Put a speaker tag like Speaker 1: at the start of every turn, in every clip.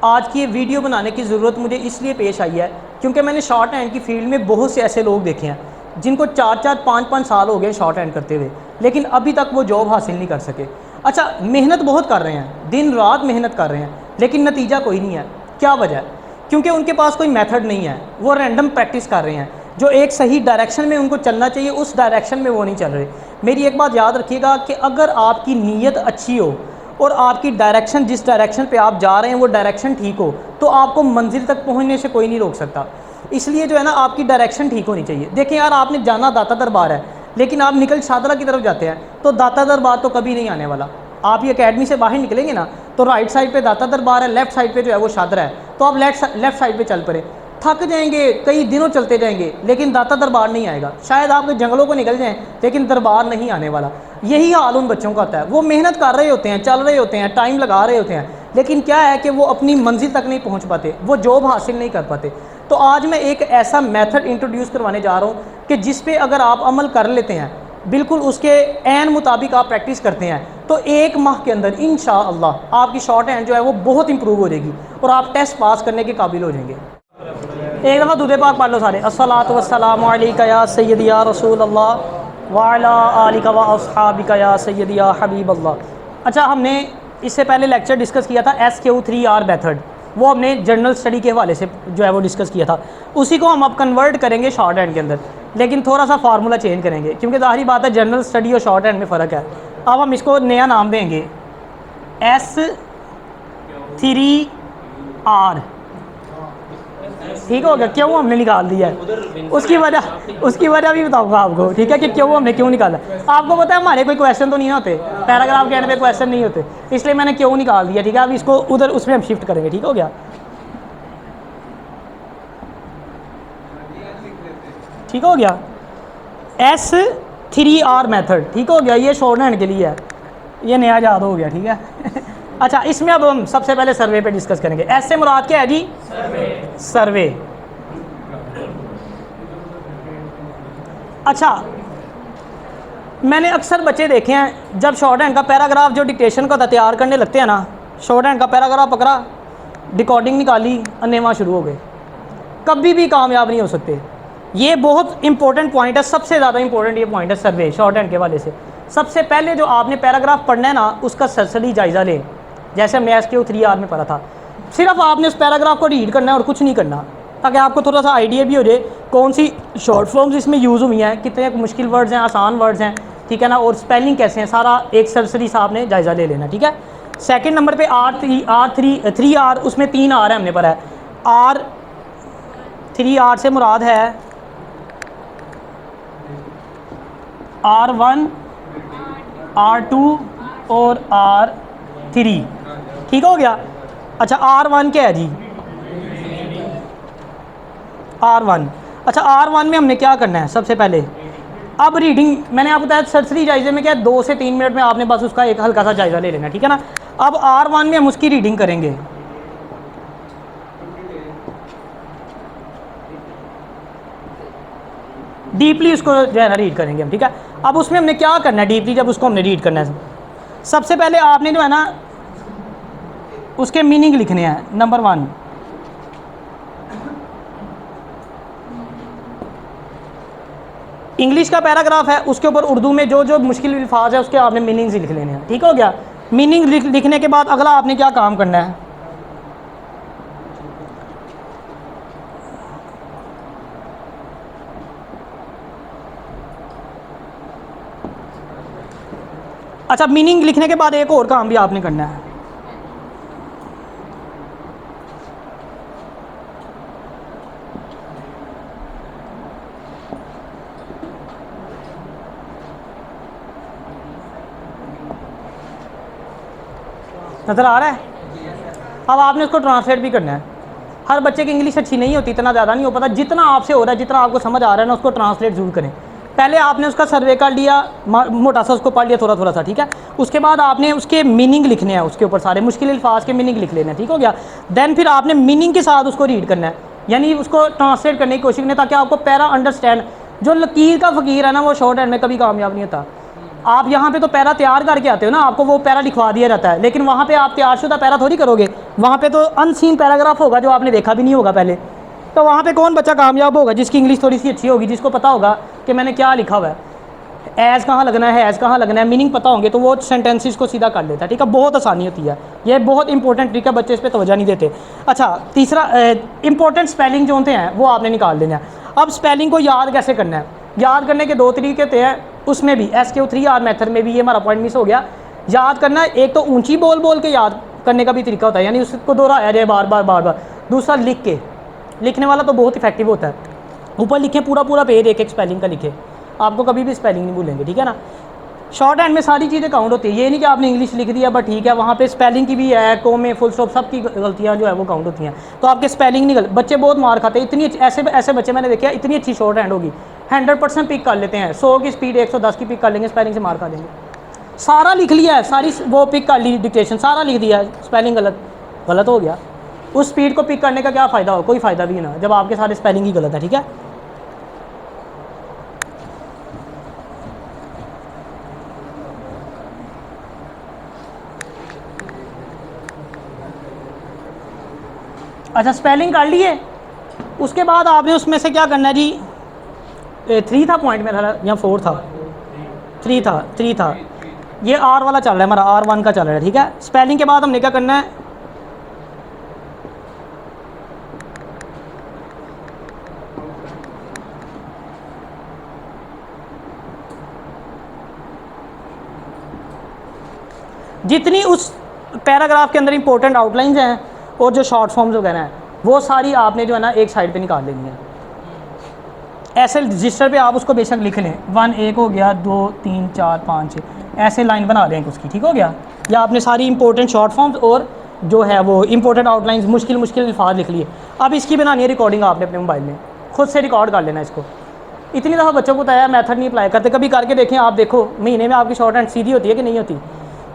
Speaker 1: आज की ये वीडियो बनाने की ज़रूरत मुझे इसलिए पेश आई है क्योंकि मैंने शॉर्ट हैंड की फील्ड में बहुत से ऐसे लोग देखे हैं जिनको 4-4 5-5 साल हो गए शॉर्ट हैंड करते हुए, लेकिन अभी तक वो जॉब हासिल नहीं कर सके। अच्छा, मेहनत बहुत कर रहे हैं, दिन रात मेहनत कर रहे हैं, लेकिन नतीजा कोई नहीं है। क्या वजह है? क्योंकि उनके पास कोई मेथड नहीं है, वो रैंडम प्रैक्टिस कर रहे हैं। जो एक सही डायरेक्शन में उनको चलना चाहिए उस डायरेक्शन में वो नहीं चल रहे। मेरी एक बात याद रखिएगा कि अगर आपकी नीयत अच्छी हो और आपकी डायरेक्शन, जिस डायरेक्शन पे आप जा रहे हैं वो डायरेक्शन ठीक हो, तो आपको मंजिल तक पहुंचने से कोई नहीं रोक सकता। इसलिए जो है ना, आपकी डायरेक्शन ठीक होनी चाहिए। देखिए यार, आपने जाना दाता दरबार है, लेकिन आप निकल शादरा की तरफ जाते हैं तो दाता दरबार तो कभी नहीं आने वाला। आप ये अकेडमी से बाहर निकलेंगे ना तो राइट साइड पे दाता दरबार है, लेफ्ट साइड पे जो है वो शादरा है, तो आप लेफ्ट साइड पे चल पड़े। थक जाएंगे, कई दिनों चलते जाएंगे, लेकिन दाता दरबार नहीं आएगा। शायद आप जंगलों को निकल जाएं, लेकिन दरबार नहीं आने वाला। यही हाल उन बच्चों का होता है। वो मेहनत कर रहे होते हैं, चल रहे होते हैं, टाइम लगा रहे होते हैं, लेकिन क्या है कि वो अपनी मंजिल तक नहीं पहुंच पाते, वो जॉब हासिल नहीं कर पाते। तो आज मैं एक ऐसा मेथड इंट्रोड्यूस करवाने जा रहा हूँ कि जिस पे अगर आप अमल कर लेते हैं, बिल्कुल उसके ऐन मुताबिक आप प्रैक्टिस करते हैं, तो 1 माह के अंदर इंशाअल्लाह आपकी शॉर्ट हैंड जो है वो बहुत इंप्रूव हो जाएगी और आप टेस्ट पास करने के काबिल हो जाएंगे। एक दफ़ा दुरूद पाक पढ़ लो सारे। अस्सलातु वस्सलामु अलैका या सय्यदी या रसूल अल्लाह व अला आलिका व अस्हाबिका या सय्यदी या हबीब अल्लाह। अच्छा, हमने इससे पहले लेक्चर डिस्कस किया था SQ3R मेथड, वो हमने जनरल स्टडी के हवाले से जो है वो डिस्कस किया था। उसी को हम अब कन्वर्ट करेंगे शॉर्ट हैंड के अंदर, लेकिन थोड़ा सा फार्मूला चेंज करेंगे, क्योंकि ज़ाहिर बात है जनरल स्टडी और शॉर्ट हैंड में फ़र्क है। अब हम इसको नया नाम देंगे S3R। ठीक हो गया? क्यों हमने निकाल दिया है उसकी वजह भी बताऊंगा आपको, ठीक है, कि हमने क्यों निकाला। आपको पता है हमारे कोई क्वेश्चन तो नहीं होते, पैराग्राफ के एंड पे क्वेश्चन नहीं होते, इसलिए मैंने क्यों निकाल दिया। ठीक है, अब इसको उधर उसमें हम शिफ्ट करेंगे। ठीक हो गया? ठीक हो गया? S3R method. ठीक हो गया? ये शॉर्ट हैंड के लिए है, ये नया याद हो गया। ठीक है अच्छा, इसमें अब हम सबसे पहले सर्वे पे डिस्कस करेंगे। ऐसे मुराद क्या है जी? सर्वे। अच्छा, मैंने अक्सर बच्चे देखे हैं जब शॉर्ट हैंड का पैराग्राफ जो डिक्टेशन का तैयार करने लगते हैं ना, शॉर्ट हैंड का पैराग्राफ पकड़ा, रिकॉर्डिंग निकाली, अन्नेवा शुरू हो गए, कभी भी कामयाब नहीं हो सकते। ये बहुत इंपॉर्टेंट पॉइंट है, सबसे ज़्यादा इंपॉर्टेंट ये पॉइंट है सर्वे शॉर्ट हैंड के हवाले से। सबसे पहले जो आपने पैराग्राफ पढ़ना है ना, उसका सरसरी जायज़ा लें, जैसे मैं SQ3R में पढ़ा था। सिर्फ आपने उस पैराग्राफ को रीड करना है और कुछ नहीं करना, ताकि आपको थोड़ा सा आइडिया भी हो जाए कौन सी शॉर्ट फॉर्म्स इसमें यूज़ हुई हैं, कितने मुश्किल वर्ड्स हैं, आसान वर्ड्स हैं, ठीक है ना, और स्पेलिंग कैसे हैं, सारा एक सरसरी सा आपने जायज़ा ले लेना। ठीक है? सेकंड नंबर पे R3R, उसमें 3 R है, हमने पढ़ा है। R3R से मुराद है R1, R2 और R3। ठीक हो गया? अच्छा, R1 क्या है जी? R1। अच्छा, R1 में हमने क्या करना है सबसे पहले? अब रीडिंग मैंने आपको बताया सरसरी जायज़े में क्या है, 2 से 3 मिनट में आपने बस उसका एक हल्का सा जायज़ा ले लेना। ठीक है ना? अब R1 में हम उसकी रीडिंग करेंगे। डीपली उसको जो है ना रीड करेंगे हम। ठीक है? अब उसमें हमने क्या करना है डीपली, जब उसको हमने रीड करना है, सबसे पहले आपने जो है ना उसके मीनिंग लिखने हैं। नंबर 1, इंग्लिश का पैराग्राफ है, उसके ऊपर उर्दू में जो जो मुश्किल अल्फाज है उसके आपने मीनिंग्स लिख लेने हैं। ठीक हो गया? मीनिंग लिखने के बाद अगला आपने क्या काम करना है? अच्छा, मीनिंग लिखने के बाद एक और काम भी आपने करना है। नज़र आ रहा है? अब आपने उसको ट्रांसलेट भी करना है। हर बच्चे की इंग्लिश अच्छी नहीं होती, इतना ज़्यादा नहीं हो पाता। जितना आपसे हो रहा है, जितना आपको समझ आ रहा है ना, उसको ट्रांसलेट जरूर करें। पहले आपने उसका सर्वे कर लिया, मोटा सा उसको पढ़ लिया, थोड़ा थोड़ा सा। ठीक है? उसके बाद आपने उसके मीनिंग लिखने हैं, उसके ऊपर सारे मुश्किल अल्फाज के मीनिंग लिख लेना है। ठीक हो गया? देन फिर आपने मीनिंग के साथ उसको रीड करना है, यानी उसको ट्रांसलेट करने की कोशिश करनी है, ताकि आपको पैरा अंडरस्टैंड। जो लकीर का फ़कीर है ना, वो शॉर्ट हैंड में कभी कामयाब नहीं होता। आप यहाँ पे तो पैरा तैयार करके आते हो ना, आपको वो पैरा लिखवा दिया जाता है, लेकिन वहाँ पे आप तैयारशुदा पैरा थोड़ी करोगे, वहाँ पे तो अनसीन पैराग्राफ होगा जो आपने देखा भी नहीं होगा पहले। तो वहाँ पे कौन बच्चा कामयाब होगा? जिसकी इंग्लिश थोड़ी सी अच्छी होगी, जिसको पता होगा कि मैंने क्या लिखा हुआ है, एज़ कहाँ लगना है, एज़ कहाँ लगना है, मीनिंग पता होंगे तो वो सेंटेंसेस को सीधा कर लेता है। ठीक है, बहुत आसानी होती है, ये बहुत इंपॉर्टेंट ट्रिक है, बच्चे इस पर तवज्जो नहीं देते। अच्छा, तीसरा इंपॉर्टेंट स्पेलिंग जो होते हैं वो आपने निकाल लेना है। अब स्पेलिंग को याद कैसे करना है? याद करने के दो तरीके होते हैं, उसमें भी SQ3R मेथड में भी ये हमारा पॉइंट मिस हो गया। याद करना है, एक तो ऊंची बोल बोल के याद करने का भी तरीका होता है, यानी उसको दोहराया जाए बार बार बार बार। दूसरा लिख के, लिखने वाला तो बहुत इफेक्टिव होता है, ऊपर लिखे पूरा पूरा पेज एक एक स्पेलिंग का लिखे, आपको कभी भी स्पेलिंग नहीं भूलेंगे। ठीक है ना, शॉर्ट हैंड में सारी चीज़ें काउंट होती है, ये नहीं कि आपने इंग्लिश लिख दिया बट ठीक है, वहाँ पे स्पेलिंग की भी है, कोमे फुल स्टॉप सब की गलतियाँ जो है वो काउंट होती हैं, तो आपके स्पेलिंग नहीं गलत। बच्चे बहुत मार खाते हैं, इतनी ऐसे ऐसे बच्चे मैंने देखे इतनी अच्छी शॉर्ट हैंड होगी, 100% पिक कर लेते हैं, 100 की स्पीड 110 की पिक कर लेंगे, स्पेलिंग से मार खा देंगे। सारा लिख लिया है, सारी वो पिक कर ली, डिक्टेशन सारा लिख दिया है, स्पेलिंग गलत हो गया, उस स्पीड को पिक करने का क्या फ़ायदा हो? कोई फ़ायदा भी ना, जब आपके सारे स्पेलिंग ही गलत है। ठीक है, अच्छा स्पेलिंग कर लिए, उसके बाद आपने उसमें से क्या करना है जी, 3 था पॉइंट में था या 4 था? 3 था, ये R वाला चल रहा है हमारा, R1 का चल रहा है। ठीक है, स्पेलिंग के बाद हमने क्या करना है, जितनी उस पैराग्राफ के अंदर इंपॉर्टेंट आउटलाइंस हैं और जो शॉर्ट फॉर्म्स वगैरह हैं वो सारी आपने जो है ना एक साइड पे निकाल लेनी है। ऐसे रजिस्टर पे आप उसको बेशक लिख लें, 1 1 हो गया, 2 3 4 5 6, ऐसे लाइन बना लें उसकी। ठीक हो गया, या आपने सारी इंपॉर्टेंट शॉर्ट फॉर्म्स और जो है वो इंपॉर्टेंट आउटलाइंस मुश्किल अल्फाज लिख लिए। अब इसकी बनानी है रिकॉर्डिंग, आपने अपने मोबाइल में खुद से रिकॉर्ड कर लेना इसको। इतनी दफ़ा बच्चों को बताया, मेथड नहीं अप्लाई करते, कभी करके देखें आप, देखो महीने में आपकी शॉर्ट हैंड सीधी होती है कि नहीं होती।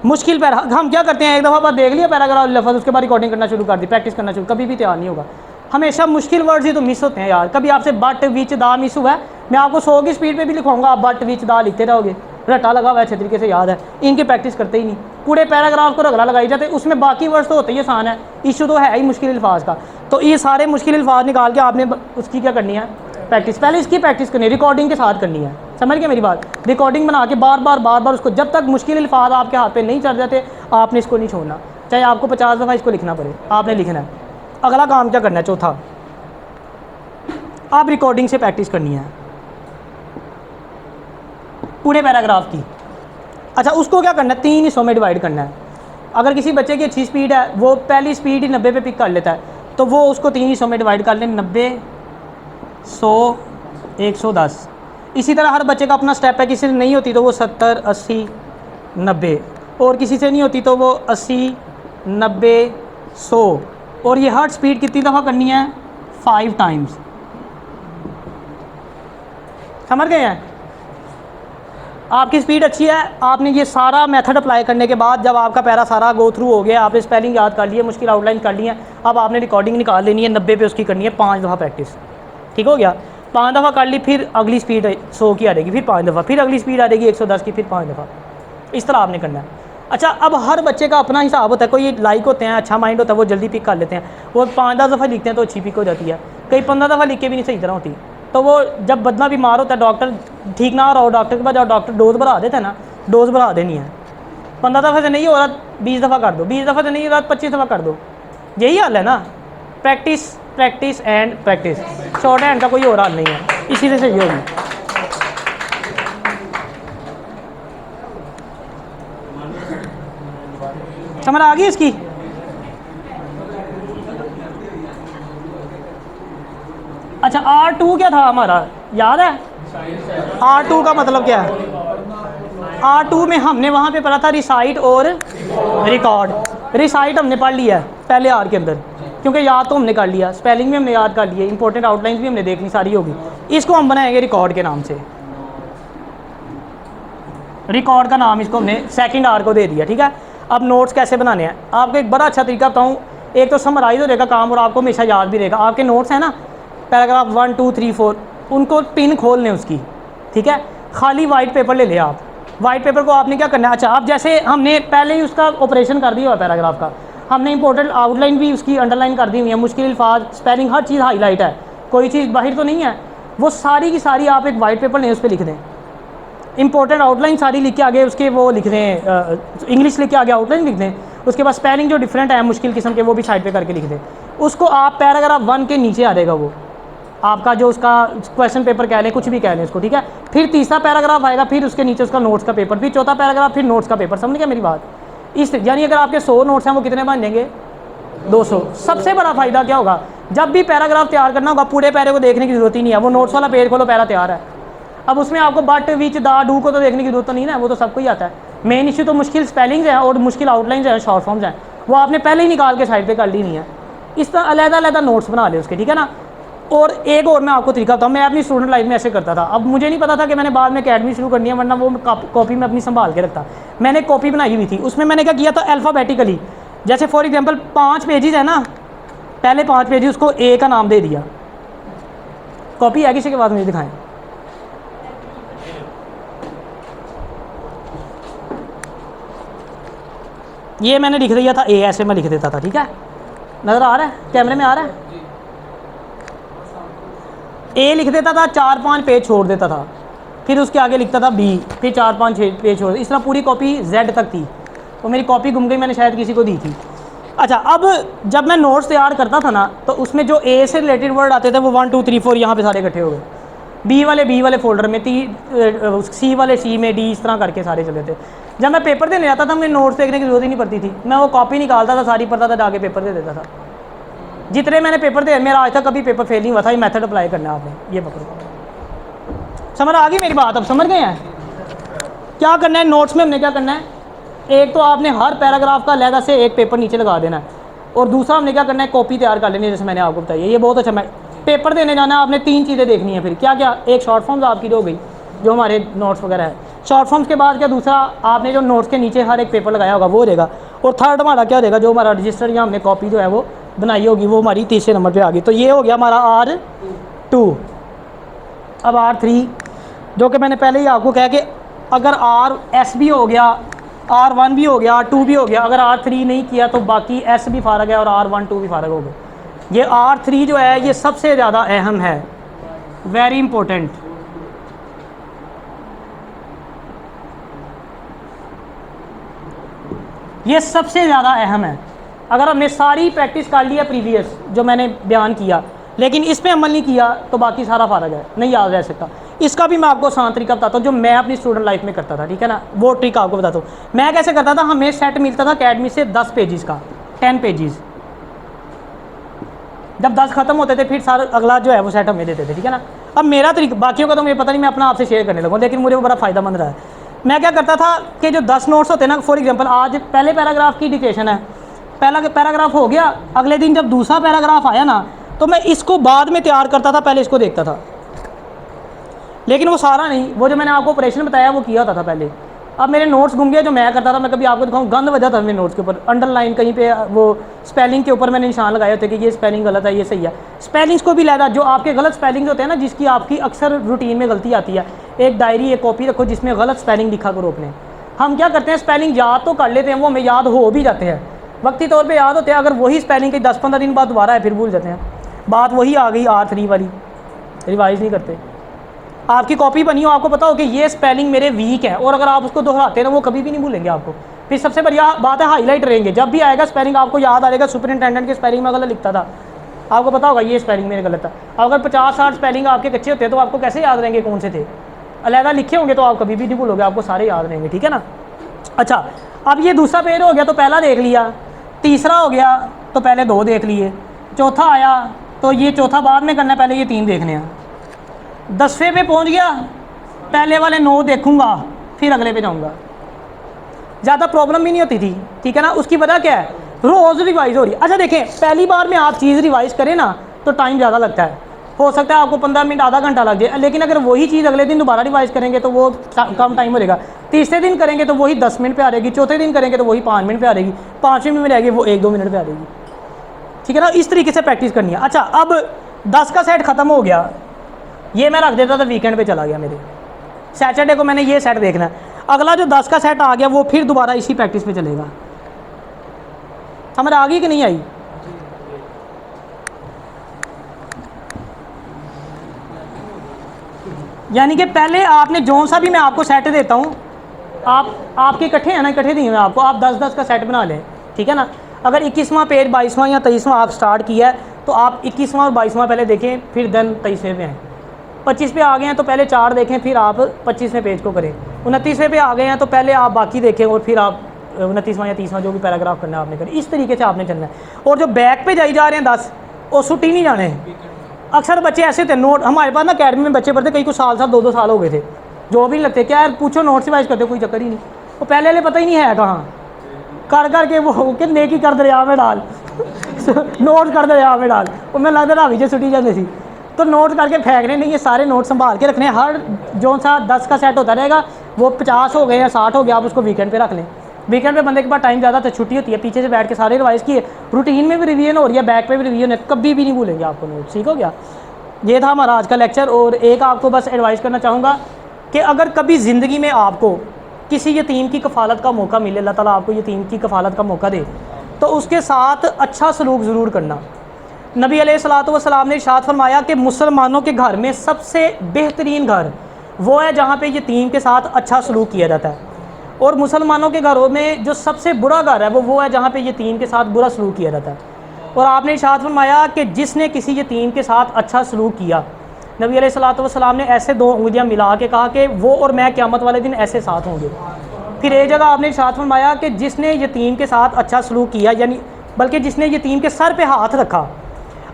Speaker 1: मुश्किल पैरा हम क्या करते हैं, एक दफ़ा बाद देख लिया पैराग्राफ लफ्ज़, उसके बाद रिकॉर्डिंग करना शुरू कर दी, प्रैक्टिस करना शुरू, कभी भी तैयार नहीं होगा। हमेशा मुश्किल वर्ड्स ही तो मिस होते हैं यार। कभी आपसे बट विच दा मिस हुआ है, मैं आपको 100 की स्पीड पे भी लिखवाऊंगा, आप बट विच दा लिखते रहोगे, रट्टा लगा हुआ है, अच्छे तरीके से याद है। इनकी प्रैक्टिस करते ही नहीं, पूरे पैराग्राफ को रगड़ा लगाई जाते, उसमें बाकी वर्ड्स तो होते ही आसान है, इशू तो है ही मुश्किल अल्फाज का। तो ये सारे मुश्किल अल्फाज निकाल के आपने उसकी क्या करनी है, प्रैक्टिस। पहले इसकी प्रैक्टिस करनी है, रिकॉर्डिंग के साथ करनी है, समझ गए मेरी बात? रिकॉर्डिंग बना के बार बार उसको, जब तक मुश्किल अल्फाज आपके हाथ पे नहीं चढ़ जाते आपने इसको नहीं छोड़ना, चाहे आपको 50 दफ़ा इसको लिखना पड़े, आपने लिखना है। अगला काम क्या करना है, चौथा, आप रिकॉर्डिंग से प्रैक्टिस करनी है पूरे पैराग्राफ की। अच्छा, उसको क्या करना है, 3 हिस्सों में डिवाइड करना है। अगर किसी बच्चे की अच्छी स्पीड है, वो पहली स्पीड ही 90 पे पिक कर लेता है, तो वो उसको 3 हिस्सों में डिवाइड कर लें, 90 100 110। इसी तरह हर बच्चे का अपना स्टेप है, किसी से नहीं होती तो वो 70 80 90, और किसी से नहीं होती तो वो 80 90 100। और ये हर स्पीड कितनी दफ़ा करनी है, 5 टाइम्स। समझ गए हैं? आपकी स्पीड अच्छी है, आपने ये सारा मेथड अप्लाई करने के बाद जब आपका पैरा सारा गो थ्रू हो गया, आपने स्पेलिंग याद कर लिए, मुश्किल आउटलाइन कर ली है, अब आपने रिकॉर्डिंग निकाल लेनी है, 90 पे उसकी करनी है 5 दफ़ा प्रैक्टिस। ठीक हो गया, 5 दफ़ा कर ली, फिर अगली स्पीड 100 की आ जाएगी, फिर 5 दफ़ा, फिर अगली स्पीड आ जाएगी 110 की, फिर 5 दफ़ा, इस तरह आपने करना है। अच्छा, अब हर बच्चे का अपना हिसाब होता है, कोई लाइक होते हैं, अच्छा माइंड होता है, वो जल्दी पिक कर लेते हैं, वो 5-10 दफ़ा लिखते हैं तो अच्छी पिक हो जाती है, कई 15 दफ़ा लिख के भी नहीं सही तरह होती। तो वो जब बदला बीमार होता है, डॉक्टर ठीक ना हो रहा हो, डॉक्टर के पास जाओ, डॉक्टर डोज बढ़ा देता है ना, डोज बढ़ा देनी है, 15 दफ़े से नहीं हो रहा 20 दफ़ा कर दो, 20 दफ़े से नहीं हो रहा 25 दफ़ा कर दो, यही हाल है ना। Practice practice and practice, short hand का कोई और हाल नहीं है, इसी से सही होगी। समझ आ गई इसकी? अच्छा, R2 क्या था हमारा, याद है? R2 का मतलब क्या है? R2 में हमने वहाँ पे पढ़ा था रिसाइट और रिकॉर्ड। रिसाइट हमने पढ़ लिया है पहले R के अंदर, क्योंकि याद तो हमने कर लिया, स्पेलिंग भी हमने याद कर लिए, इंपॉर्टेंट आउटलाइंस भी हमने देख ली, सारी होगी। इसको हम बनाएंगे रिकॉर्ड के नाम से, रिकॉर्ड का नाम इसको हमने सेकंड R को दे दिया। ठीक है, अब नोट्स कैसे बनाने हैं, आपको एक बड़ा अच्छा तरीका बताऊँ, एक तो समराइज हो जाएगा काम और आपको हमेशा याद भी रहेगा। आपके नोट्स हैं ना, पैराग्राफ 1 2 3 4, उनको पिन खोल लें उसकी। ठीक है, खाली वाइट पेपर ले लें आप, वाइट पेपर को आपने क्या करना है, अच्छा अब जैसे हमने पहले ही उसका ऑपरेशन कर दिया हुआ पैराग्राफ का, हमने इंपॉर्टेंट आउटलाइन भी उसकी अंडरलाइन कर दी हुई है, मुश्किल अल्फाज, स्पेलिंग, हर चीज़ हाईलाइट है, कोई चीज़ बाहर तो नहीं है। वो सारी की सारी आप एक वाइट पेपर लें, उस पर लिख दें, इंपॉर्टेंट आउटलाइन सारी लिख के आगे उसके वो लिख दें, इंग्लिश लिख के आगे आउटलाइन लिख दें, उसके बाद स्पेलिंग जो डिफरेंट है मुश्किल किस्म के वो भी साइड पे करके लिख दें। उसको आप पैराग्राफ 1 के नीचे आ जाएगा वो आपका जो उसका क्वेश्चन पेपर कह लें, कुछ भी कह लें उसको, ठीक है। फिर तीसरा पैराग्राफ आएगा, फिर उसके नीचे उसका नोट्स का पेपर, फिर चौथा पैराग्राफ, फिर नोट्स का पेपर। समझ गया मेरी बात? इस यानी अगर आपके 100 नोट्स हैं वो कितने बन जाएंगे? 200। सबसे बड़ा फ़ायदा क्या होगा, जब भी पैराग्राफ तैयार करना होगा पूरे पैरे को देखने की ज़रूरत ही नहीं है, वो नोट्स वाला पेज खोलो, पैरा तैयार है। अब उसमें आपको बट, विच, दा, डू को तो देखने की जरूरत तो नहीं है, वो तो सबको ही आता है। मेन इशू तो मुश्किल स्पेलिंग्स हैं और मुश्किल आउटलाइंस हैं, शॉर्ट फॉर्म्स हैं, वो आपने पहले ही निकाल के साइड पे कर ली नहीं है। इस तरह अलग-अलग नोट्स बना ले उसके, ठीक है ना। और एक और मैं आपको तरीका बताऊँ, मैं अपनी स्टूडेंट लाइफ में ऐसे करता था। अब मुझे नहीं पता था कि मैंने बाद में अकेडमी शुरू करनी है, वरना वो कॉपी में अपनी संभाल के रखता। मैंने कॉपी बनाई हुई थी, उसमें मैंने क्या किया था, अल्फ़ाबेटिकली, जैसे फॉर एग्जांपल 5 पेजेस है ना, पहले 5 पेजेस उसको ए का नाम दे दिया। कॉपी है किसी के पास? मुझे दिखाएं। ये मैंने लिख दिया था ए, ऐसे मैं लिख देता था, ठीक है। नज़र आ रहा है, कैमरे में आ रहा है? ए लिख देता था, 4-5 पेज छोड़ देता था, फिर उसके आगे लिखता था बी, फिर 4-5 पेज छोड़, इस तरह पूरी कॉपी जेड तक थी। तो मेरी कॉपी गुम गई, मैंने शायद किसी को दी थी। अच्छा, अब जब मैं नोट्स तैयार करता था ना, तो उसमें जो ए से रिलेटेड वर्ड आते थे वो 1 2 3 4 यहाँ पे सारे इकट्ठे हो गए, बी वाले फोल्डर में, सी वाले सी में, डी, इस तरह करके सारे चले थे। जब मैं पेपर देने जाता था मुझे नोट्स देखने की जरूरत ही नहीं पड़ती थी, मैं वो कॉपी निकालता था, सारी पढ़ता था, जाके पेपर दे देता था। जितने मैंने पेपर दे, मेरा आज तक कभी पेपर फेल नहीं हुआ था। ये मेथड अप्लाई करना है आपने, ये पकड़ो। समझ आ गई मेरी बात? अब समझ गए हैं क्या करना है नोट्स में? हमने क्या करना है, एक तो आपने हर पैराग्राफ का अलग से एक पेपर नीचे लगा देना है, और दूसरा हमने क्या करना है, कॉपी तैयार कर लेनी है, जैसे मैंने आपको बताया। ये बहुत अच्छा, मैं पेपर देने जाना है, आपने 3 चीज़ें देखनी है। फिर क्या क्या, एक शॉर्ट फॉर्म्स आपकी जो हो गई, जो हमारे नोट्स वगैरह है, शॉर्ट फॉर्म्स के बाद क्या, दूसरा आपने जो नोट्स के नीचे हर एक पेपर लगाया होगा वो रहेगा, और थर्ड हमारा क्या रहेगा, जो हमारा रजिस्टर या हमने कॉपी जो है वो बनाई होगी, वो हमारी तीसरे नंबर पे आ गई। तो ये हो गया हमारा R2। अब R3, जो कि मैंने पहले ही आपको कहा कि अगर RS भी हो गया, R1 भी हो गया, R2 भी हो गया, अगर R3 नहीं किया तो बाकी S भी फारग है और R1 2 भी फारग हो गए। ये R3 जो है ये सबसे ज़्यादा अहम है, वेरी इंपॉर्टेंट। ये सबसे ज़्यादा अहम है। अगर हमने सारी प्रैक्टिस कर ली है प्रीवियस जो मैंने बयान किया, लेकिन इस पर अमल नहीं किया तो बाकी सारा फारग है, नहीं याद रह सकता। इसका भी मैं आपको आसान तरीका बताता हूँ जो मैं अपनी स्टूडेंट लाइफ में करता था, ठीक है ना। वो ट्रिक आपको बताता हूँ मैं कैसे करता था। हमें सेट मिलता था अकेडमी से 10 पेजेस का, 10 पेजेस। जब 10 खत्म होते थे फिर सारा अगला जो है वो सेट हमें देते थे, ठीक है ना। अब मेरा तरीका, बाकियों का तो मुझे पता नहीं, मैं अपना आपसे शेयर करने लगूँ, लेकिन मुझे वो बड़ा फ़ायदेमंद रहा है। मैं क्या करता था कि जो 10 नोट्स होते हैं ना, फॉर एग्जांपल आज पहले पैराग्राफ की डिक्टेशन है, पहला पैराग्राफ हो गया, अगले दिन जब दूसरा पैराग्राफ आया ना तो मैं इसको बाद में तैयार करता था, पहले इसको देखता था। लेकिन वो सारा नहीं, वो जो मैंने आपको ऑपरेशन बताया वो किया होता था पहले। अब मेरे नोट्स गुम गए, जो मैं करता था, मैं कभी आपको दिखाऊँ, गंद वजह था मेरे नोट्स के ऊपर, अंडरलाइन कहीं पे वो स्पेलिंग के ऊपर मैंने निशान लगाए होते कि ये स्पेलिंग गलत है, ये सही है। स्पेलिंग्स को भी लहदा, जो आपके गलत स्पेलिंग्स होते हैं ना, जिसकी आपकी अक्सर रूटीन में गलती आती है, एक डायरी, एक कॉपी रखो जिसमें गलत स्पेलिंग लिखा करो अपने। हम क्या करते हैं, स्पेलिंग याद तो कर लेते हैं, वो हमें याद हो भी जाते हैं, वक्ती तौर पर याद होते हैं। अगर वही स्पेलिंग के 10-15 दिन बाद दोबारा है फिर भूल जाते हैं। बात वही आ गई R3 वाली, रिवाइज़ नहीं करते। आपकी कॉपी बनी हो, आपको पता हो कि ये स्पेलिंग मेरे वीक है, और अगर आप उसको दोहराते हैं ना वो कभी भी नहीं भूलेंगे आपको। फिर सबसे बढ़िया बात है हाईलाइट रहेंगे, जब भी आएगा स्पेलिंग आपको याद आ जाएगा। सुपरिटेंडेंट के स्पेलिंग में गलत लिखता था, आपको पता होगा ये स्पेलिंग मेरे गलत था। अगर 50-60 स्पेलिंग आपके कच्चे होते हैं तो आपको कैसे याद रहेंगे कौन से थे, अलहदा लिखे होंगे तो आप कभी भी नहीं भूलोगे, आपको सारे याद रहेंगे, ठीक है ना। अच्छा, अब ये दूसरा पेज हो गया तो पहला देख लिया, तीसरा हो गया तो पहले 2 देख लिए, चौथा आया तो ये चौथा बाद में करना है, पहले ये 3 देखने हैं। 10वें पे पहुंच गया, पहले वाले 9 देखूंगा फिर अगले पे जाऊंगा। ज़्यादा प्रॉब्लम भी नहीं होती थी, ठीक है ना। उसकी वजह क्या है, रोज़ रिवाइज़ हो रही है। अच्छा देखें, पहली बार में आप चीज़ रिवाइज़ करें ना तो टाइम ज़्यादा लगता है, हो सकता है आपको 15 मिनट आधा घंटा लग जाए। लेकिन अगर वही चीज़ अगले दिन दोबारा रिवाइज़ करेंगे तो वो कम टाइम हो जाएगा। तीसरे दिन करेंगे तो वही 10 मिनट पर आ रहेगी, चौथे दिन करेंगे तो वही 5 मिनट पर आ रहेगी, 5वें में रहेगी वो 1-2 मिनट पर आ रहेगी, ठीक है ना। इस तरीके से प्रैक्टिस करनी है। अच्छा, अब 10 का सेट ख़त्म हो गया, ये मैं रख देता था, वीकेंड पे चला गया मेरे, सैटरडे को मैंने ये सेट देखना है। अगला जो 10 का सेट आ गया वो फिर दोबारा इसी प्रैक्टिस पे चलेगा। समझ आ गई कि नहीं आई? यानी कि पहले आपने जो सा भी मैं आपको सेट देता हूँ, आपके इकट्ठे हैं ना, इकट्ठे दिए मैं आपको, आप 10-10 का सेट बना लें, ठीक है ना। अगर 21वां पेज 22वां या 23वां आप स्टार्ट किया है तो आप 21वां और 22वां पहले देखें, फिर देन 23वें पे हैं। 25 पे आ गए हैं तो पहले 4 देखें, फिर आप 25वें पेज को करें। 29वें पे आ गए हैं तो पहले आप बाकी देखें और फिर आप 29वां या 30वां जो भी पैराग्राफ करना है आपने करें। इस तरीके से आपने चलना है। और जो बैक पे जाई जा रहे हैं 10, वो छुट्टी नहीं जाने हैं। अक्सर बच्चे ऐसे थे, नोट हमारे पास ना अकेडमी में बच्चे पढ़ते, कई कुछ साल 2-2 साल हो गए थे, जो भी लगते क्या यार पूछो नोट से वाइज करते, कोई चक्कर ही नहीं। वो पहले वाले पता ही नहीं है कहाँ कर करके वो कि नेकी कर दरिया में डाल नोट कर दरिया में डाल, वो मैं लगता था अभी छुट्टी जाती थी। तो नोट करके फेंकने नहीं, ये सारे नोट संभाल के रखने। हर जो सा 10 का सेट होता रहेगा, वो 50 हो गए या 60 हो गया, आप उसको वीकेंड पे रख लें। वीकेंड पे बंदे के पास टाइम ज़्यादा तो छुट्टी होती है, पीछे से बैठ के सारे रिवाइज़ किए, रूटीन में भी रिवीजन हो रही है, बैक पे भी रिवीजन है, कभी भी नहीं भूलेंगे आपको नोट। ठीक हो गया? ये था हमारा आज का लेक्चर। और एक आपको बस एडवाइस करना चाहूँगा कि अगर कभी ज़िंदगी में आपको किसी यतीम की कफ़ालत का मौका मिले, अल्लाह ताला आपको यतीम की कफ़ालत का मौका दे, तो उसके साथ अच्छा सलूक ज़रूर करना। नबी अलैहिस्सलातु वस्सलाम ने इरशाद फरमाया कि मुसलमानों के घर में सबसे बेहतरीन घर वो है जहाँ पे यतीम के साथ अच्छा सलूक किया जाता है, और मुसलमानों के घरों में जो सबसे बुरा घर है वो है जहाँ पे यतीम के साथ बुरा सलूक किया जाता है। और आपने इरशाद फरमाया कि जिसने किसी यतीम के साथ अच्छा सलूक किया, नबी अलैहिस्सलातु वस्सलाम ने ऐसे 2 उंगलियां मिला के कहा कि वो और मैं क़यामत वाले दिन ऐसे साथ होंगे। फिर एक जगह आपने इरशाद फरमाया कि जिसने यतीम के साथ अच्छा सलूक किया, यानी बल्कि जिसने यतीम के सर पे हाथ रखा,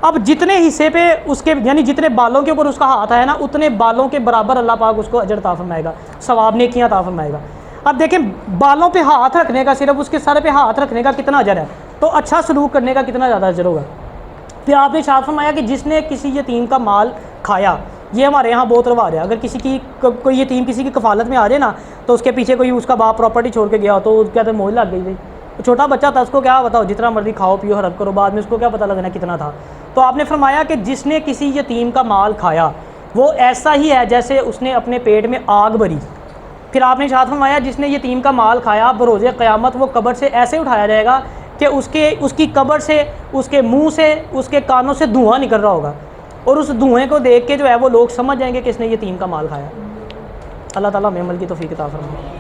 Speaker 1: अब जितने हिस्से पे उसके यानी जितने बालों के ऊपर उसका हाथ है ना, उतने बालों के बराबर अल्लाह पाक उसको अजर अता फरमाएगा, सवाब नेकियां अता फरमाएगा। अब देखें बालों पे हाथ रखने का, सिर्फ उसके सर पे हाथ रखने का कितना अजर है, तो अच्छा सलूक करने का कितना ज़्यादा अजर होगा। फिर आपने इरशाद फरमाया कि जिसने किसी यतीम का माल खाया, ये हमारे यहाँ बहुत रवाज है, अगर किसी की कोई यतीम किसी की कफ़ालत में आ जाए ना, तो उसके पीछे कोई उसका बाप प्रॉपर्टी छोड़ के गया तो क्या तो मोह लग गई भाई, छोटा बच्चा था, उसको क्या बताओ, जितना मर्जी खाओ पियो हरकत करो, बाद में उसको क्या पता लगना कितना था। तो आपने फरमाया कि जिसने किसी यतीम का माल खाया वो ऐसा ही है जैसे उसने अपने पेट में आग भरी। फिर आपने इरशाद फरमाया जिसने यतीम का माल खाया, बरोज़े क़यामत वो कब्र से ऐसे उठाया जाएगा कि उसकी कब्र से, उसके मुंह से, उसके कानों से धुआं निकल रहा होगा, और उस धुएँ को देख के जो है वो लोग समझ जाएंगे कि इसने यतीम का माल खाया। अल्लाह ताला हमें अमल की तौफीक अता फरमाए।